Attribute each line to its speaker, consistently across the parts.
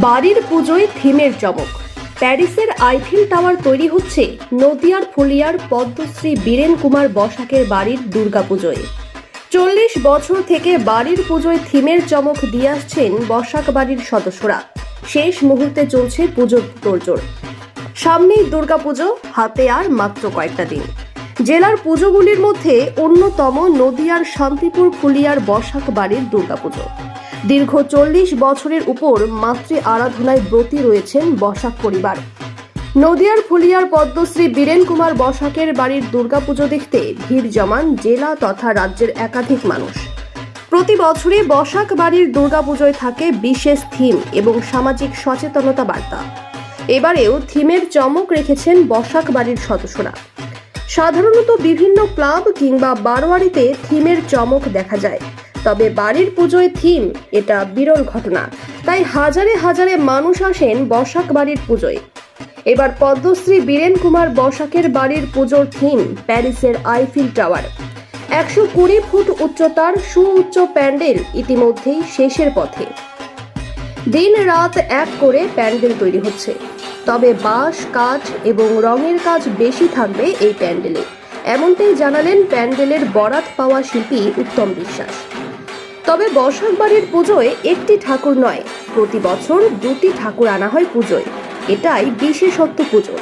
Speaker 1: বাড়ির পুজোয় থিমের চমক। প্যারিসের আইফেল টাওয়ার তৈরি হচ্ছে নদিয়ার ফুলিয়ার পদ্মশ্রী বীরেন কুমার বসাকের বাড়ির দুর্গাপুজোয়। 40 বছর থেকে বাড়ির পুজোয় থিমের চমক দিয়ে আসছেন বসাক বাড়ির সদস্যরা। শেষ মুহূর্তে চলছে পুজোর তোড়জোড়। সামনেই দুর্গাপুজো, হাতে আর মাত্র কয়েকটা দিন। জেলার পুজোগুলির মধ্যে অন্যতম নদিয়ার শান্তিপুর ফুলিয়ার বসাক বাড়ির দুর্গাপুজো। দীর্ঘ 40 বছরের উপর মাতৃ আরাধনায় ব্রতী রয়েছেন বসাক পরিবার। নদিয়ার ফুলিয়ার পদ্মশ্রী বীরেন কুমার বসাকের বাড়ির দুর্গাপুজো দেখতে ভিড় জমান জেলা তথা রাজ্যের একাধিক মানুষ। প্রতি বছরই বসাক বাড়ির দুর্গাপুজোয় থাকে বিশেষ থিম এবং সামাজিক সচেতনতা বার্তা। এবারেও থিমের চমক রেখেছেন বসাক বাড়ির সদস্যরা। সাধারণত বিভিন্ন ক্লাব কিংবা বারোয়ারিতে থিমের চমক দেখা যায়, তবে বাড়ির পুজোয় থিম এটা বিরল ঘটনা। তাই হাজারে হাজারে মানুষ আসেন বসাক বাড়ির পুজোয়। এবার পদ্মশ্রী বীরেন কুমার বসাকের বাড়ির পুজোর থিম প্যারিসের আইফেল টাওয়ার। 120 ফুট উচ্চতার সুউচ্চ প্যান্ডেল ইতিমধ্যেই শেষের পথে। দিন রাত এক করে প্যান্ডেল তৈরি হচ্ছে, তবে বাঁশ, কাঠ এবং রঙের কাজ বেশি থাকবে এই প্যান্ডেলে, এমনটাই জানালেন প্যান্ডেলের বরাত পাওয়া শিল্পী উত্তম বিশ্বাস। তবে বসাক বাড়ির পুজোয় একটি ঠাকুর নয়, প্রতি বছর 2টি ঠাকুর আনা হয় পুজোয়। এটাই বিশেষত্ব পুজো।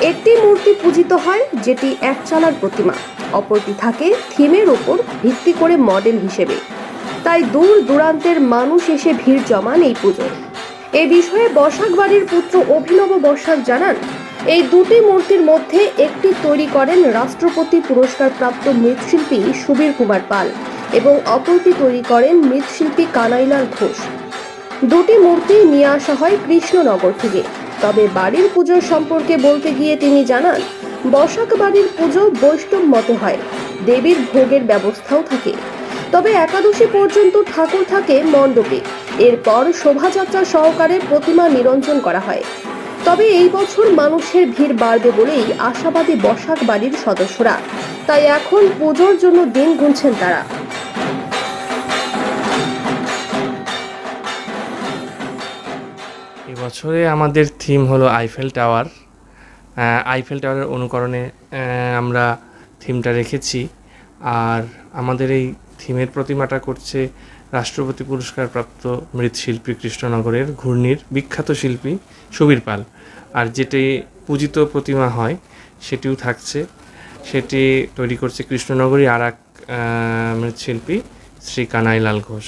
Speaker 1: একটি মূর্তি পূজিত হয় যেটি একচালার প্রতিমা, অপরটি থাকে থিমের উপর ভিত্তি করে মডেল হিসেবে। তাই দূর দূরান্তের মানুষ এসে ভিড় জমান এই পুজোয়। এ বিষয়ে বসাক বাড়ির পুত্র অভিনব বসাক জানান, এই 2টি মূর্তির মধ্যে একটি তৈরি করেন রাষ্ট্রপতি পুরস্কারপ্রাপ্ত মৃৎশিল্পী সুবীর কুমার পাল এবং অপরটি তৈরি করেন মৃৎশিল্পী কানাইলাল ঘোষ। 2টি মূর্তি নিয়ে আসা হয় কৃষ্ণনগর থেকে। তবে বাড়ির পুজো সম্পর্কে বলতে গিয়ে তিনি জানান, বসাক বাড়ির পুজো বৈষ্ণব মতে হয়, দেবীর ভোগের ব্যবস্থাও থাকে। তবে একাদশী পর্যন্ত ঠাকুর থাকে মণ্ডপে, এরপর শোভাযাত্রা সহকারে প্রতিমা নিরঞ্জন করা হয়। তবে এই বছর মানুষের ভিড় বাড়বে বলেই আশাবাদী বসাক বাড়ির সদস্যরা। তাই এখন পুজোর জন্য দিন গুনছেন তারা।
Speaker 2: এবছরে আমাদের থিম হলো আইফেল টাওয়ার। আইফেল টাওয়ারের অনুকরণে আমরা থিমটা রেখেছি। আর আমাদের এই থিমের প্রতিমাটা করছে রাষ্ট্রপতি পুরস্কারপ্রাপ্ত মৃৎশিল্পী কৃষ্ণনগরের ঘূর্ণির বিখ্যাত শিল্পী সুবীর পাল। আর যেটি পূজিত প্রতিমা হয় সেটিও থাকছে, সেটি তৈরি করছে কৃষ্ণনগরী আর এক মৃৎশিল্পী শ্রী কানাইলাল ঘোষ।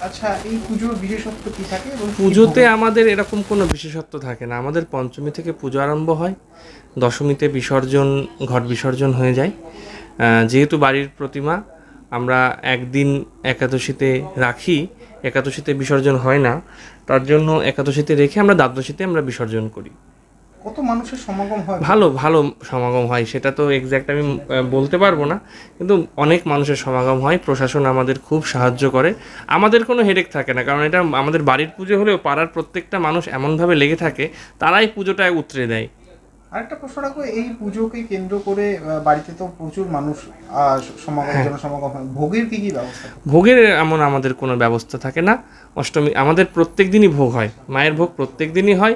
Speaker 3: আচ্ছা, এই পুজোর বিশেষত্ব কি থাকে?
Speaker 2: পুজোতে আমাদের এরকম কোনো বিশেষত্ব থাকে না। আমাদের পঞ্চমী থেকে পুজো আরম্ভ হয়, দশমীতে বিসর্জন, ঘট বিসর্জন হয়ে যায়। যেহেতু বাড়ির প্রতিমা আমরা একদিন একাদশীতে রাখি, একাদশীতে বিসর্জন হয় না, তার জন্য একাদশীতে রেখে আমরা দ্বাদশীতে আমরা বিসর্জন করি।
Speaker 3: কত মানুষের সমাগম হয়?
Speaker 2: ভালো সমাগম হয়, সেটা তো এক্স্যাক্ট আমি বলতে পারবো না, কিন্তু অনেক মানুষের সমাগম হয়। প্রশাসন আমাদের খুব সাহায্য করে, আমাদের কোনো হেডেক থাকে না, কারণ এটা আমাদের বাড়ির পুজো হলেও পাড়ার প্রত্যেকটা মানুষ এমনভাবে লেগে থাকে, তারাই পুজোটা উতরে দেয়।
Speaker 3: আরেকটা প্রশ্ন রাখবো, এই পুজোকে কেন্দ্র করে বাড়িতে তো প্রচুর মানুষ সমাগম হয়, ভোগের কি ব্যবস্থা?
Speaker 2: ভোগের এমন আমাদের কোনো ব্যবস্থা থাকে না। অষ্টমী আমাদের প্রত্যেক দিনই ভোগ হয়, মায়ের ভোগ প্রত্যেক দিনই হয়।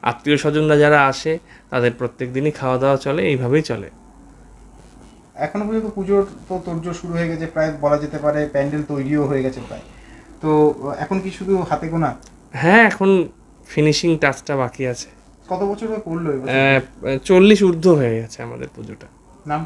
Speaker 2: আত্মীয় স্বজনরা যারা আসে তাদের প্রত্যেক দিনই খাওয়া দাওয়া চলে, এইভাবেই চলে।
Speaker 3: এখনো পর্যন্ত পুজোর তো তোড়জোড় শুরু হয়ে গেছে, প্রায় বলা যেতে পারে প্যান্ডেল তৈরিও হয়ে গেছে প্রায়। তো এখন কি শুধু হাতে গোনা?
Speaker 2: হ্যাঁ, এখন ফিনিশিং টাচটা বাকি আছে।
Speaker 3: কত বছর হয়ে করলো?
Speaker 2: 40 ঊর্ধ্ব হয়ে গেছে আমাদের পুজোটা।
Speaker 3: নাম